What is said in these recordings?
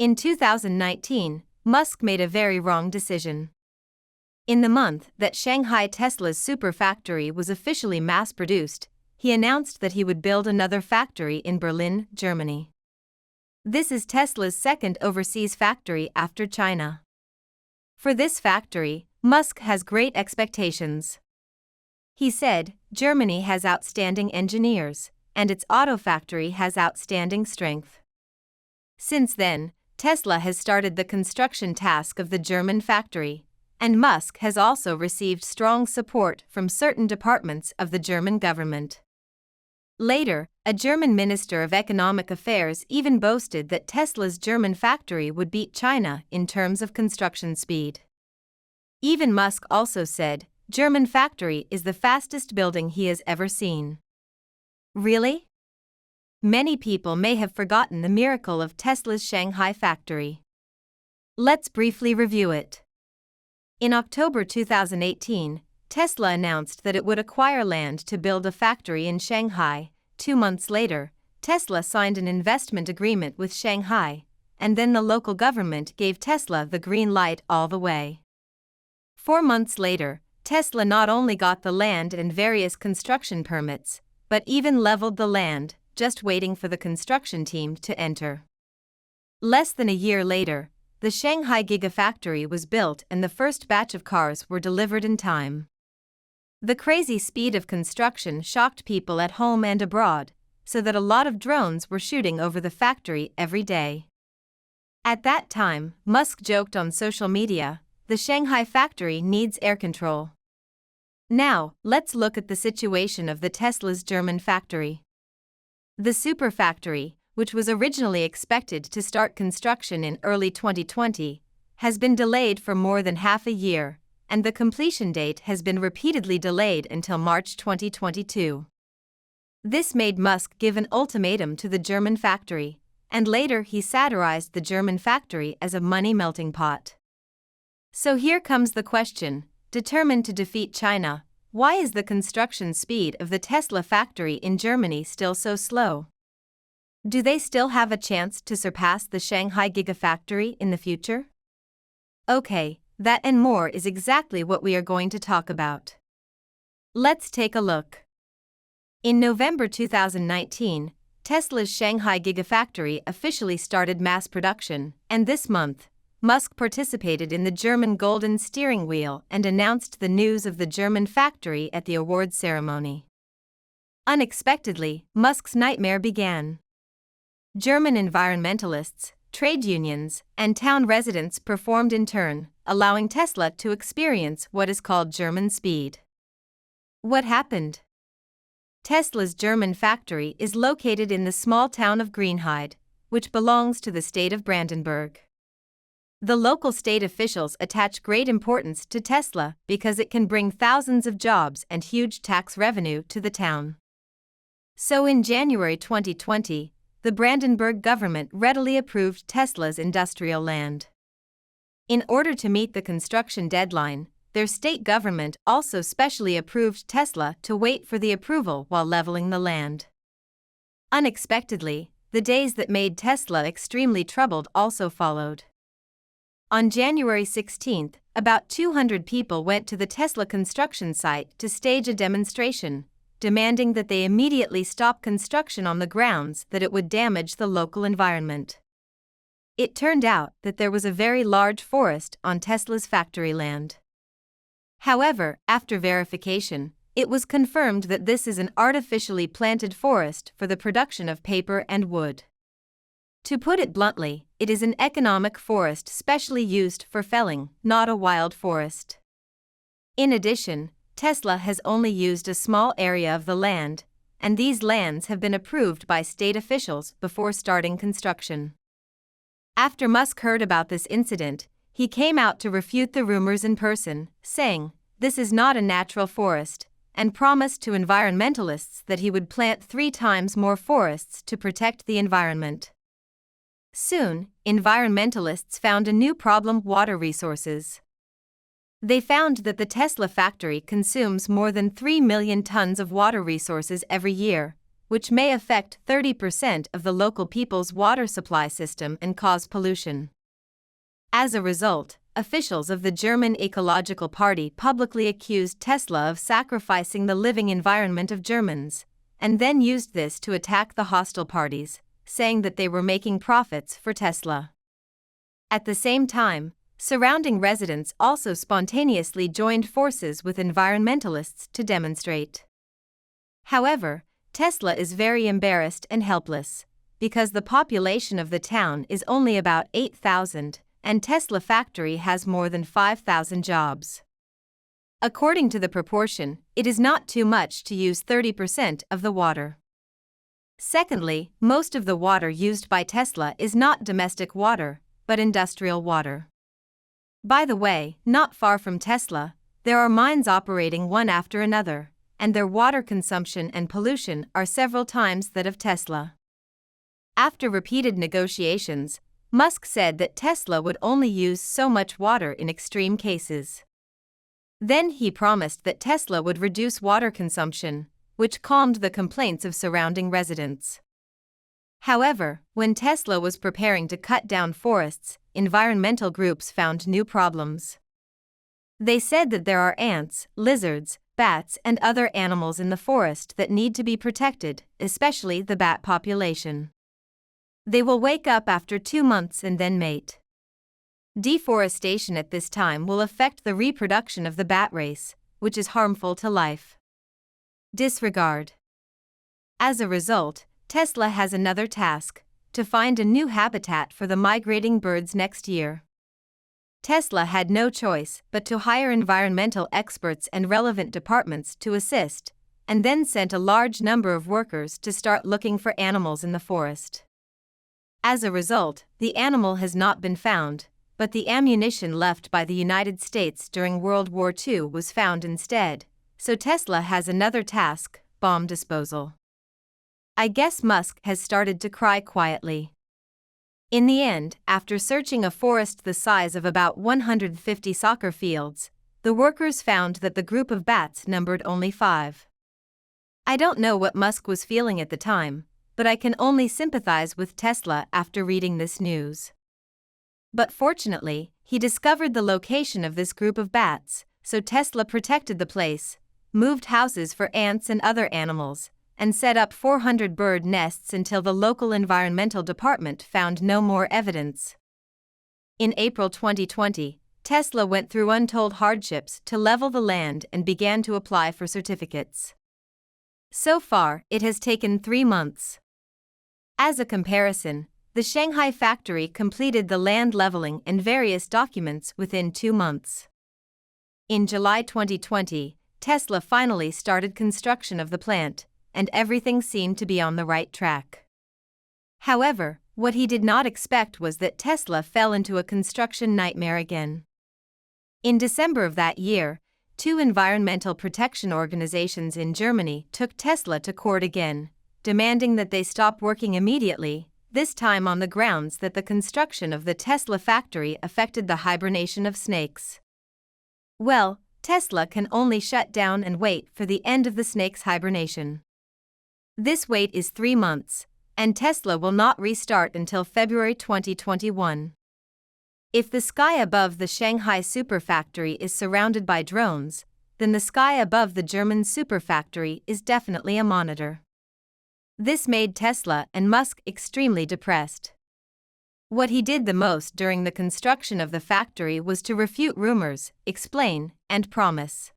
In 2019, Musk made a very wrong decision. In the month that Shanghai Tesla's super factory was officially mass-produced, he announced that he would build another factory in Berlin, Germany. This is Tesla's second overseas factory after China. For this factory, Musk has great expectations. He said, "Germany has outstanding engineers, and its auto factory has outstanding strength." Since then, Tesla has started the construction task of the German factory, and Musk has also received strong support from certain departments of the German government. Later, a German Minister of Economic Affairs even boasted that Tesla's German factory would beat China in terms of construction speed. Even Musk also said, "German factory is the fastest building he has ever seen." Really? Many people may have forgotten the miracle of Tesla's Shanghai factory. Let's briefly review it. In October 2018, Tesla announced that it would acquire land to build a factory in Shanghai. 2 months later, Tesla signed an investment agreement with Shanghai, and then the local government gave Tesla the green light all the way. 4 months later, Tesla not only got the land and various construction permits, but even leveled the land, just waiting for the construction team to enter. Less than a year later, the Shanghai Gigafactory was built and the first batch of cars were delivered in time. The crazy speed of construction shocked people at home and abroad, so that a lot of drones were shooting over the factory every day. At that time, Musk joked on social media, "The Shanghai factory needs air control." Now, let's look at the situation of the Tesla's German factory. The super factory, which was originally expected to start construction in early 2020, has been delayed for more than half a year, and the completion date has been repeatedly delayed until March 2022. This made Musk give an ultimatum to the German factory, and later he satirized the German factory as a money melting pot. So here comes the question: determined to defeat China, why is the construction speed of the Tesla factory in Germany still so slow? Do they still have a chance to surpass the Shanghai Gigafactory in the future? Okay, that and more is exactly what we are going to talk about. Let's take a look. In November 2019, Tesla's Shanghai Gigafactory officially started mass production, and this month, Musk participated in the German Golden Steering Wheel and announced the news of the German factory at the awards ceremony. Unexpectedly, Musk's nightmare began. German environmentalists, trade unions, and town residents performed in turn, allowing Tesla to experience what is called German speed. What happened? Tesla's German factory is located in the small town of Greenheide, which belongs to the state of Brandenburg. The local state officials attach great importance to Tesla because it can bring thousands of jobs and huge tax revenue to the town. So in January 2020, the Brandenburg government readily approved Tesla's industrial land. In order to meet the construction deadline, their state government also specially approved Tesla to wait for the approval while leveling the land. Unexpectedly, the days that made Tesla extremely troubled also followed. On January 16, about 200 people went to the Tesla construction site to stage a demonstration, demanding that they immediately stop construction on the grounds that it would damage the local environment. It turned out that there was a very large forest on Tesla's factory land. However, after verification, it was confirmed that this is an artificially planted forest for the production of paper and wood. To put it bluntly, it is an economic forest specially used for felling, not a wild forest. In addition, Tesla has only used a small area of the land, and these lands have been approved by state officials before starting construction. After Musk heard about this incident, he came out to refute the rumors in person, saying, "This is not a natural forest," and promised to environmentalists that he would plant 3 times more forests to protect the environment. Soon, environmentalists found a new problem: water resources. They found that the Tesla factory consumes more than 3 million tons of water resources every year, which may affect 30% of the local people's water supply system and cause pollution. As a result, officials of the German Ecological Party publicly accused Tesla of sacrificing the living environment of Germans, and then used this to attack the hostile parties, saying that they were making profits for Tesla. At the same time, surrounding residents also spontaneously joined forces with environmentalists to demonstrate. However, Tesla is very embarrassed and helpless, because the population of the town is only about 8,000, and Tesla factory has more than 5,000 jobs. According to the proportion, it is not too much to use 30% of the water. Secondly, most of the water used by Tesla is not domestic water, but industrial water. By the way, not far from Tesla, there are mines operating one after another, and their water consumption and pollution are several times that of Tesla. After repeated negotiations, Musk said that Tesla would only use so much water in extreme cases. Then he promised that Tesla would reduce water consumption, which calmed the complaints of surrounding residents. However, when Tesla was preparing to cut down forests, environmental groups found new problems. They said that there are ants, lizards, bats, and other animals in the forest that need to be protected, especially the bat population. They will wake up after 2 months and then mate. Deforestation at this time will affect the reproduction of the bat race, which is harmful to life. Disregard. As a result, Tesla has another task: to find a new habitat for the migrating birds next year. Tesla had no choice but to hire environmental experts and relevant departments to assist, and then sent a large number of workers to start looking for animals in the forest. As a result, the animal has not been found, but the ammunition left by the United States during World War II was found instead, so Tesla has another task: bomb disposal. I guess Musk has started to cry quietly. In the end, after searching a forest the size of about 150 soccer fields, the workers found that the group of bats numbered only 5. I don't know what Musk was feeling at the time, but I can only sympathize with Tesla after reading this news. But fortunately, he discovered the location of this group of bats, so Tesla protected the place, moved houses for ants and other animals, and set up 400 bird nests until the local environmental department found no more evidence. In April 2020, Tesla went through untold hardships to level the land and began to apply for certificates. So far, it has taken 3 months. As a comparison, the Shanghai factory completed the land leveling and various documents within 2 months. In July 2020, Tesla finally started construction of the plant, and everything seemed to be on the right track. However, what he did not expect was that Tesla fell into a construction nightmare again. In December of that year, 2 environmental protection organizations in Germany took Tesla to court again, demanding that they stop working immediately, this time on the grounds that the construction of the Tesla factory affected the hibernation of snakes. Well, Tesla can only shut down and wait for the end of the snake's hibernation. This wait is 3 months, and Tesla will not restart until February 2021. If the sky above the Shanghai superfactory is surrounded by drones, then the sky above the German superfactory is definitely a monitor. This made Tesla and Musk extremely depressed. What he did the most during the construction of the factory was to refute rumors, explain, and promise.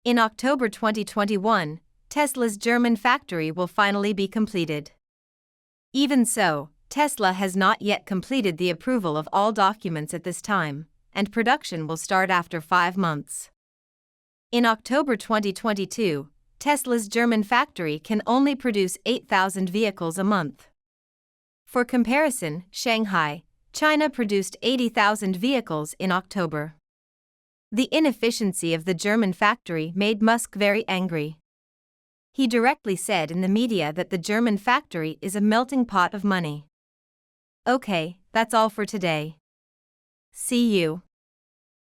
In October 2021, Tesla's German factory will finally be completed. Even so, Tesla has not yet completed the approval of all documents at this time, and production will start after 5 months. In October 2022, Tesla's German factory can only produce 8,000 vehicles a month. For comparison, Shanghai, China produced 80,000 vehicles in October. The inefficiency of the German factory made Musk very angry. He directly said in the media that the German factory is a melting pot of money. Okay, that's all for today. See you.